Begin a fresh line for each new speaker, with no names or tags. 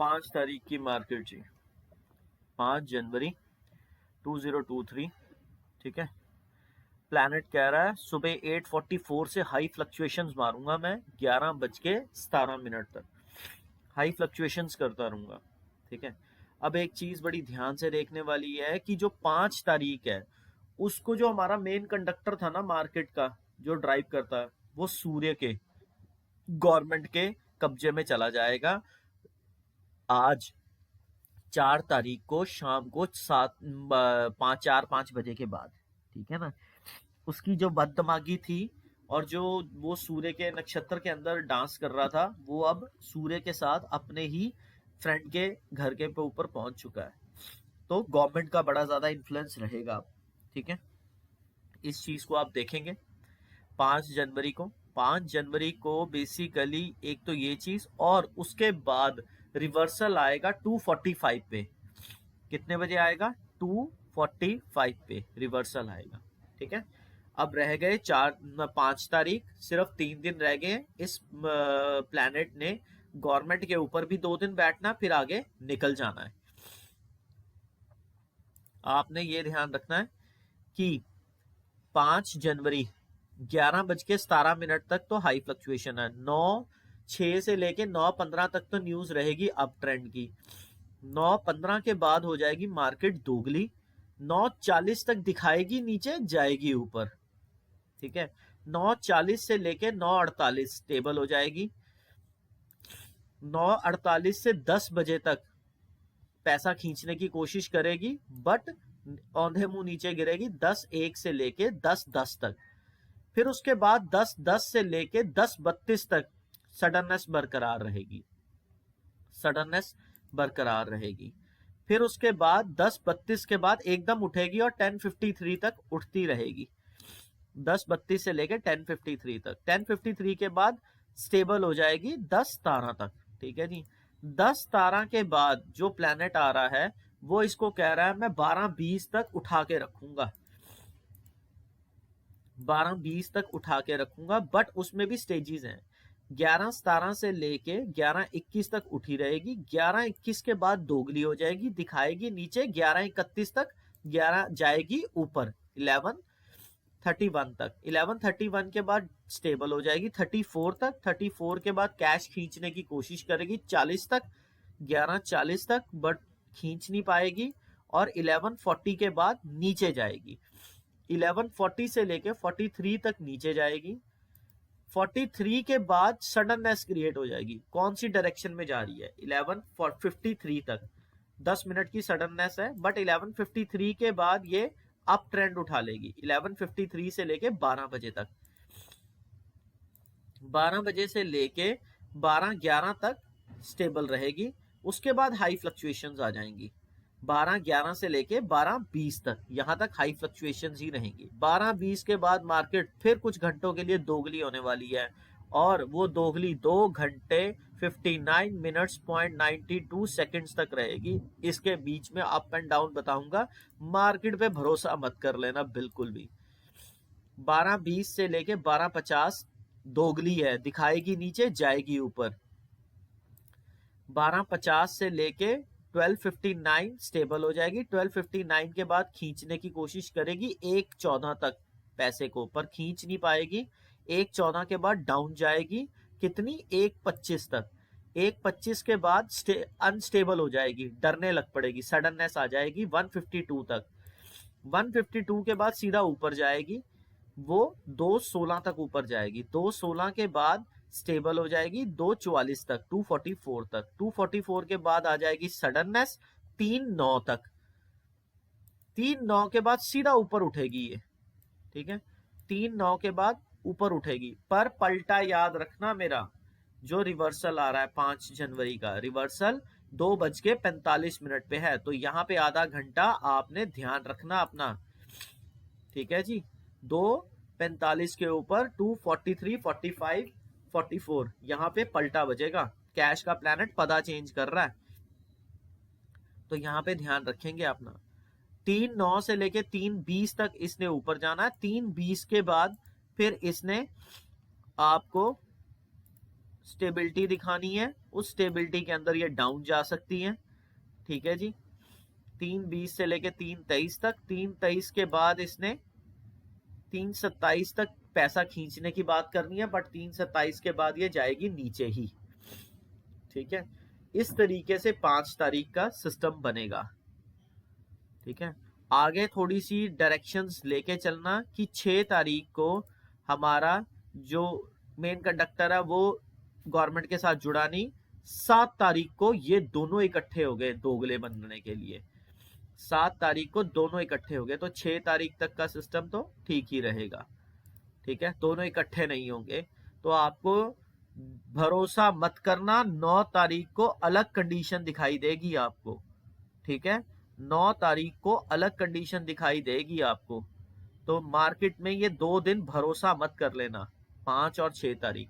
5 तारीख की मार्केट जी, 5 जनवरी 2023। ठीक है, प्लैनेट कह रहा है सुबह 8:44 से हाई फ्लक्चुएशंस मारूंगा मैं 11:17 तक हाई फ्लक्चुएशंस करता रहूंगा। ठीक है, अब एक चीज बड़ी ध्यान से देखने वाली है कि जो 5 तारीख है उसको जो हमारा मेन कंडक्टर था ना मार्केट का, जो ड्राइव करता है, वो सूर्य के गवर्नमेंट के कब्जे में चला जाएगा आज 4 तारीख को शाम को 4-5 बजे के बाद। ठीक है ना, उसकी जो बददिमागी थी और जो वो सूर्य के नक्षत्र के अंदर डांस कर रहा था, वो अब सूर्य के साथ अपने ही फ्रेंड के घर के ऊपर पहुंच चुका है। तो गवर्नमेंट का बड़ा ज्यादा इन्फ्लुएंस रहेगा अब। ठीक है, इस चीज को आप देखेंगे 5 जनवरी को। 5 जनवरी को बेसिकली एक तो ये चीज, और उसके बाद रिवर्सल आएगा 2:45 पे। कितने बजे आएगा? 2:45 पे रिवर्सल आएगा। ठीक है, अब रह गए 5 तारीख, सिर्फ 3 दिन रह गए। इस प्लैनेट ने गवर्नमेंट के ऊपर भी 2 दिन बैठना, फिर आगे निकल जाना है। आपने ये ध्यान रखना है कि 5 जनवरी 11:17 तक तो हाई फ्लक्चुएशन है। 9:06 से लेके 9:15 तक तो न्यूज रहेगी अप ट्रेंड की। 9:15 के बाद हो जाएगी मार्केट दोगली। 9:40 तक दिखाएगी नीचे, जाएगी ऊपर। ठीक है, 9:40 से लेके 9:48 स्टेबल हो जाएगी। 9:48 से 10 बजे तक पैसा खींचने की कोशिश करेगी, बट औंधे मुंह नीचे गिरेगी 10:01 से लेके 10:10 तक। फिर उसके बाद 10:10 से लेके 10:32 तक सडननेस बरकरार रहेगी, सडननेस बरकरार रहेगी। फिर उसके बाद 10:32 के बाद एकदम उठेगी और 10:53 तक उठती रहेगी। 10:32 से लेके 10:53 तक। 10:53 के बाद स्टेबल हो जाएगी 10:13 तक। ठीक है जी, 10:13 के बाद जो प्लैनेट आ रहा है वो इसको कह रहा है मैं 12:20 तक उठा के रखूंगा, 12:20 तक उठा के रखूंगा। बट उसमें भी स्टेजेस हैं। 11:17 से लेके 11:21 तक उठी रहेगी। 11:21 के बाद दोगली हो जाएगी, दिखाएगी नीचे 11:31 तक, 11 जाएगी ऊपर 11:31 तक। 11:31 के बाद स्टेबल हो जाएगी 34 तक। 34 के बाद कैश खींचने की कोशिश करेगी 40 तक, 11:40 तक, बट खींच नहीं पाएगी। और 11:40 के बाद नीचे जाएगी। 11:40 से लेके 43 तक नीचे जाएगी। 43 के बाद सडननेस क्रिएट हो जाएगी। कौन सी डायरेक्शन में जा रही है? 11:53 तक 10 मिनट की सडननेस है, बट 11:53 के बाद ये अप ट्रेंड उठा लेगी 11:53 से लेके 12 बजे तक। 12 बजे से लेके 12:11 तक स्टेबल रहेगी। उसके बाद हाई फ्लक्चुएशंस आ जाएंगी 12:11 से लेके 12:20 तक। यहां तक हाई फ्लक्चुएशंस ही रहेंगी। 12:20 के बाद मार्केट फिर कुछ घंटों के लिए दोगली होने वाली है, और वो दोगली 2 घंटे 59 मिनट्स 0.92 सेकेंड्स तक रहेगी। इसके बीच में अप एंड डाउन बताऊंगा, मार्केट पे भरोसा मत कर लेना बिल्कुल भी। 12:20 से लेके 12:50 दोगली है, दिखाएगी नीचे, जाएगी ऊपर। 12:50 से लेके 12:59 स्टेबल हो जाएगी। 12:59 के बाद खींचने की कोशिश करेगी 1:14 तक पैसे को, पर खींच नहीं पाएगी। 1:14 के बाद डाउन जाएगी कितनी? 1:25 तक। 1:25 के बाद अनस्टेबल हो जाएगी, डरने लग पड़ेगी, सडननेस आ जाएगी 1:52 तक। 1:52 के बाद सीधा ऊपर जाएगी, वो 2:16 तक ऊपर जाएगी। 2:16 के बाद स्टेबल हो जाएगी 2:44 तक, 2:44 तक। 2:44 के बाद आ जाएगी सडननेस 3:09 तक। 3:09 के बाद सीधा ऊपर उठेगी ये। ठीक है, 3:09 के बाद ऊपर उठेगी, पर पलटा याद रखना मेरा, जो रिवर्सल आ रहा है 5 जनवरी का, रिवर्सल 2:45 पे है। तो यहां पे आधा घंटा आपने ध्यान रखना अपना। ठीक है जी, 2:45 के ऊपर 2:43, 45, 44 यहां पे पलटा बजेगा। कैश का प्लैनेट पदा चेंज कर रहा है, तो यहां पे ध्यान रखेंगे अपना। 3:09 से लेके 3:20 तक इसने ऊपर जाना है। 3:20 के बाद फिर इसने आपको स्टेबिलिटी दिखानी है, उस स्टेबिलिटी के अंदर ये डाउन जा सकती है। ठीक है जी, 3.20 से लेके 3.23 तक, 3.23 के बाद इसने 3.27 तक पैसा खींचने की बात करनी है, बट 3.27 के बाद ये जाएगी नीचे ही। ठीक है, इस तरीके से 5 तारीख का सिस्टम बनेगा। ठीक है, आगे थोड़ी सी डायरेक्शंस लेके चलना कि 6 तारीख को हमारा जो मेन कंडक्टर है वो गवर्नमेंट के साथ जुड़ा नहीं, 7 तारीख को ये दोनों इकट्ठे हो गए दोगले बनने के लिए। 7 तारीख को दोनों इकट्ठे हो गए, तो 6 तारीख तक का सिस्टम तो ठीक ही रहेगा। ठीक है, दोनों इकट्ठे नहीं होंगे, तो आपको भरोसा मत करना। 9 तारीख को अलग कंडीशन दिखाई देगी आपको। ठीक है, 9 तारीख को अलग कंडीशन दिखाई देगी आपको, तो मार्केट में ये 2 दिन भरोसा मत कर लेना, 5 और 6 तारीख।